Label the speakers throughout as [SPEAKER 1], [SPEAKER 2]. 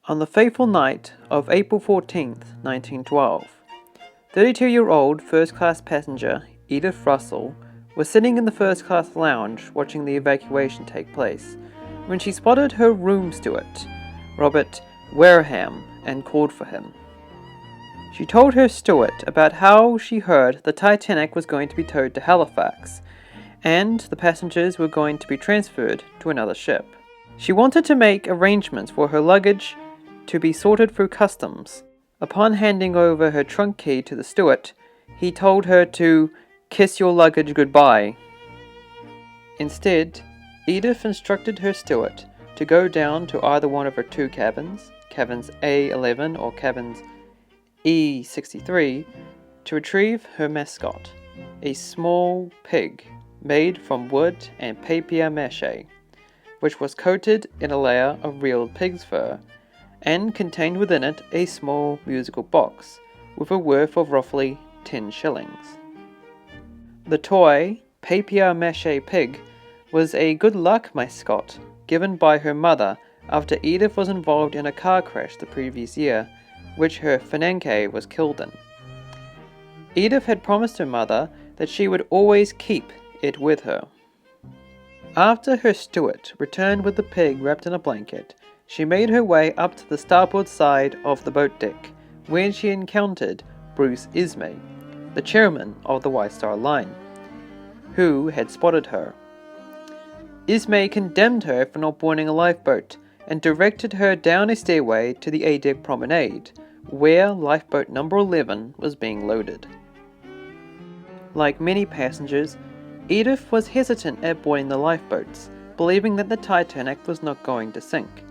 [SPEAKER 1] On the fateful night of April 14th, 1912, 32-year-old first-class passenger Edith Russell was sitting in the first-class lounge watching the evacuation take place when she spotted her room steward, Robert Wareham, and called for him. She told her steward about how she heard the Titanic was going to be towed to Halifax, and the passengers were going to be transferred to another ship. She wanted to make arrangements for her luggage to be sorted through customs. Upon handing over her trunk key to the steward, he told her to kiss your luggage goodbye. Instead, Edith instructed her steward to go down to either one of her two cabins, cabins A11 or cabins E63, to retrieve her mascot, a small pig made from wood and papier-mâché, which was coated in a layer of real pig's fur and contained within it a small musical box with a worth of roughly 10 shillings. The toy papier-mâché pig was a good luck mascot given by her mother after Edith was involved in a car crash the previous year, which her fiancé was killed in. Edith had promised her mother that she would always keep it with her. After her steward returned with the pig wrapped in a blanket, she made her way up to the starboard side of the boat deck, where she encountered Bruce ISMAY, the chairman of the White Star Line, who had spotted her. ISMAY condemned her for not boarding a lifeboat and directed her down a stairway to the A-deck promenade, where lifeboat number 11 was being loaded. Like many passengers, Edith was hesitant at boarding the lifeboats, believing that the Titanic was not going to sink.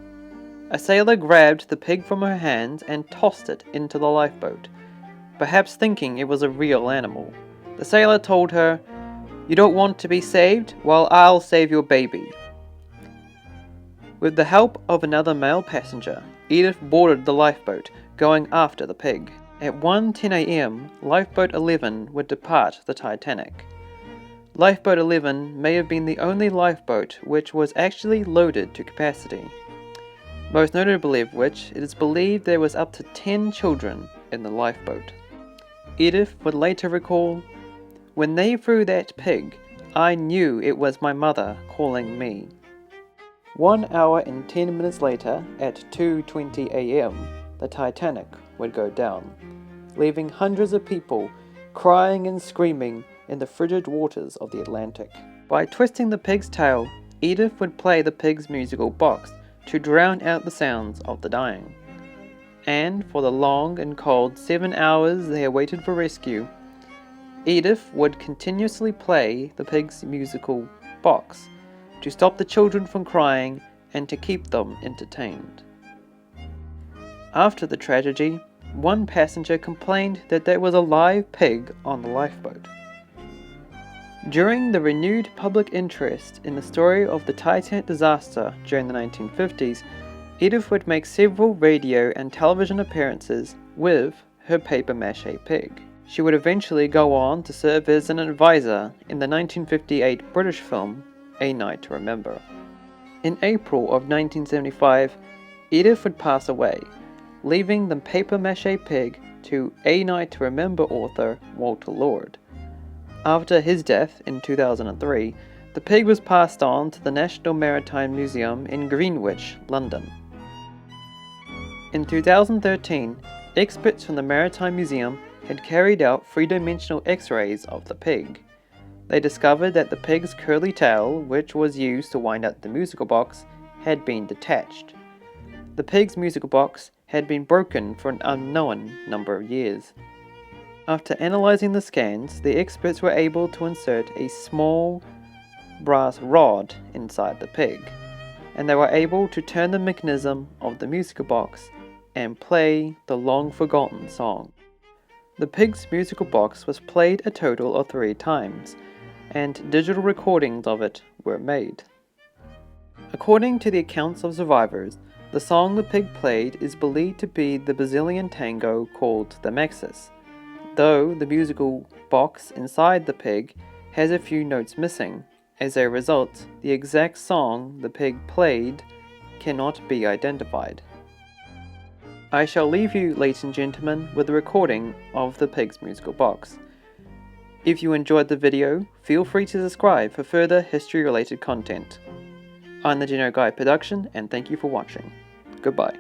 [SPEAKER 1] A sailor grabbed the pig from her hands and tossed it into the lifeboat, perhaps thinking it was a real animal. The sailor told her, "You don't want to be saved? Well, I'll save your baby." With the help of another male passenger, Edith boarded the lifeboat, going after the pig. At 1:10 a.m., Lifeboat 11 would depart the Titanic. Lifeboat 11 may have been the only lifeboat which was actually loaded to capacity. Most notably of which, it is believed there was up to 10 children in the lifeboat. Edith would later recall, "When they threw that pig, I knew it was my mother calling me." 1 hour and 10 minutes later, at 2:20 a.m., the Titanic would go down, leaving hundreds of people crying and screaming in the frigid waters of the Atlantic. By twisting the pig's tail, Edith would play the pig's musical box to drown out the sounds of the dying. And for the long and cold 7 hours they awaited for rescue, Edith would continuously play the pig's musical box to stop the children from crying and to keep them entertained. After the tragedy, one passenger complained that there was a live pig on the lifeboat. During the renewed public interest in the story of the Titanic disaster during the 1950s, Edith would make several radio and television appearances with her papier-mâché pig. She would eventually go on to serve as an advisor in the 1958 British film A Night to Remember. In April of 1975, Edith would pass away, leaving the papier-mâché pig to A Night to Remember author Walter Lord. After his death in 2003, the pig was passed on to the National Maritime Museum in Greenwich, London. In 2013, experts from the Maritime Museum had carried out three-dimensional X-rays of the pig. They discovered that the pig's curly tail, which was used to wind up the musical box, had been detached. The pig's musical box had been broken for an unknown number of years. After analyzing the scans, the experts were able to insert a small brass rod inside the pig, and they were able to turn the mechanism of the musical box and play the long-forgotten song. The pig's musical box was played a total of 3 times, and digital recordings of it were made. According to the accounts of survivors, the song the pig played is believed to be the Brazilian tango called the Maxis, though the musical box inside the pig has a few notes missing. As a result, the exact song the pig played cannot be identified. I shall leave you, ladies and gentlemen, with a recording of the Pig's musical box. If you enjoyed the video, feel free to subscribe for further history-related content. I'm the Geno Guy Production, and thank you for watching. Goodbye.